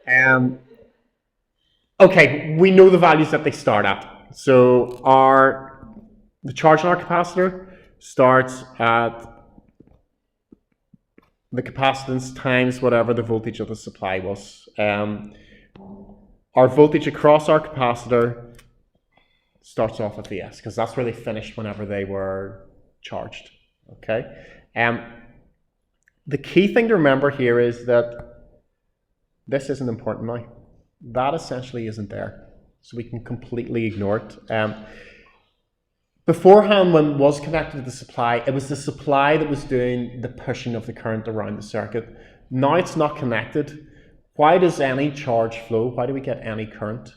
Um, okay, we know the values that they start at. So the charge on our capacitor starts at the capacitance times whatever the voltage of the supply was. Our voltage across our capacitor starts off at Vs because that's where they finished whenever they were charged. Okay. The key thing to remember here is that this isn't important now. That essentially isn't there, so we can completely ignore it. Beforehand, when it was connected to the supply, it was the supply that was doing the pushing of the current around the circuit. Now it's not connected. Why does any charge flow? Why do we get any current?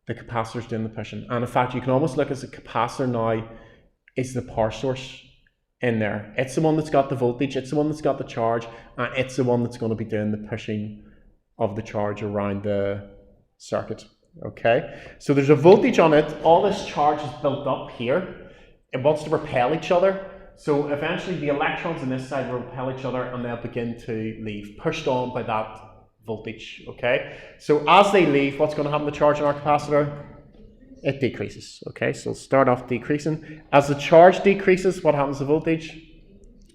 The capacitor is doing the pushing. And in fact, you can almost look at the capacitor now is the power source in there. It's the one that's got the voltage, it's the one that's got the charge, and it's the one that's going to be doing the pushing of the charge around the circuit. Okay, so there's a voltage on it. All this charge is built up here. It wants to repel each other. So eventually the electrons on this side will repel each other and they'll begin to leave, pushed on by that voltage. Okay, so as they leave, what's going to happen to the charge on our capacitor? It decreases. Okay, so it'll start off decreasing. As the charge decreases, what happens to voltage?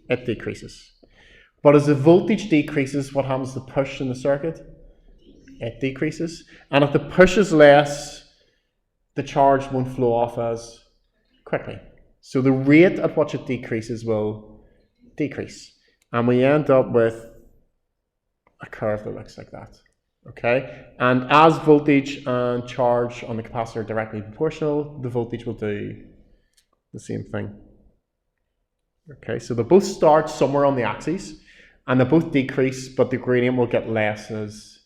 It decreases. But as the voltage decreases, what happens to the push in the circuit? It decreases. And if the push is less, the charge won't flow off as quickly. So the rate at which it decreases will decrease. And we end up with a curve that looks like that. Okay, and as voltage and charge on the capacitor are directly proportional, the voltage will do the same thing. Okay, so they both start somewhere on the axis and they both decrease, but the gradient will get less as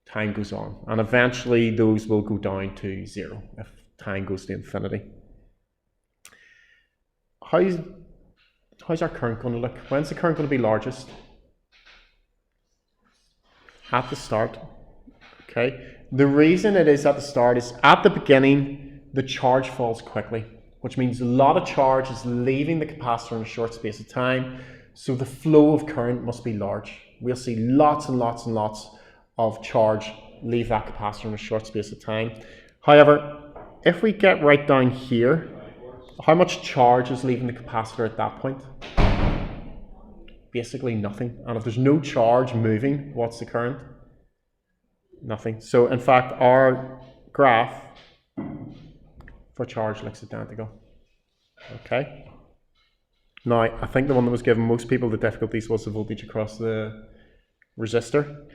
time goes on, and eventually those will go down to zero if time goes to infinity. How's our current going to look? When's the current going to be largest? At the start. Okay, the reason it is at the start is at the beginning the charge falls quickly, which means a lot of charge is leaving the capacitor in a short space of time, so the flow of current must be large. We'll see lots and lots and lots of charge leave that capacitor in a short space of time. However, if we get right down here, how much charge is leaving the capacitor at that point? Basically nothing. And if there's no charge moving, what's the current? Nothing. So in fact, our graph for charge looks identical. Okay. Now, I think the one that was giving most people the difficulties was the voltage across the resistor,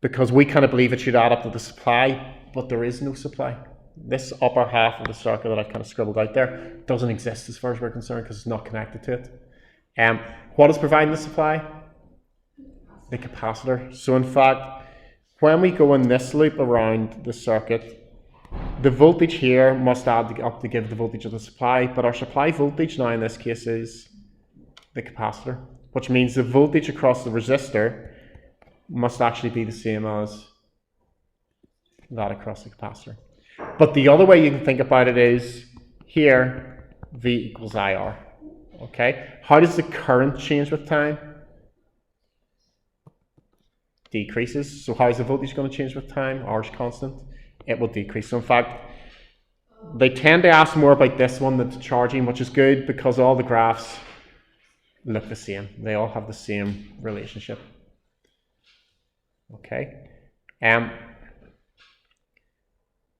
because we kind of believe it should add up to the supply, but there is no supply. This upper half of the circuit that I've kind of scribbled out there doesn't exist as far as we're concerned because it's not connected to it. What is providing the supply? The capacitor. So in fact, when we go in this loop around the circuit, the voltage here must add up to give the voltage of the supply, but our supply voltage now in this case is the capacitor, which means the voltage across the resistor must actually be the same as that across the capacitor. But the other way you can think about it is here, V equals IR. Okay, how does the current change with time? Decreases. So how is the voltage going to change with time? R is constant. It will decrease. So in fact, they tend to ask more about this one than the charging, which is good because all the graphs look the same. They all have the same relationship. Okay.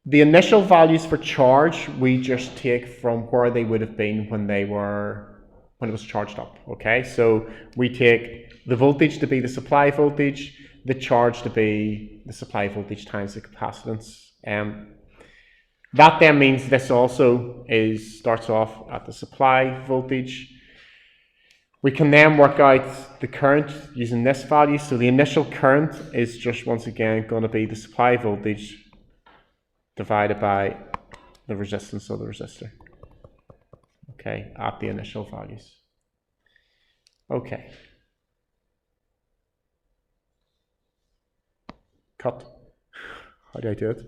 The initial values for charge we just take from where they would have been when it was charged up. Okay, so we take the voltage to be the supply voltage, the charge to be the supply voltage times the capacitance. That then means this also starts off at the supply voltage. We can then work out the current using this value. So the initial current is just once again going to be the supply voltage divided by the resistance of the resistor. Okay, at the initial values. Okay. Cut. How do I do it?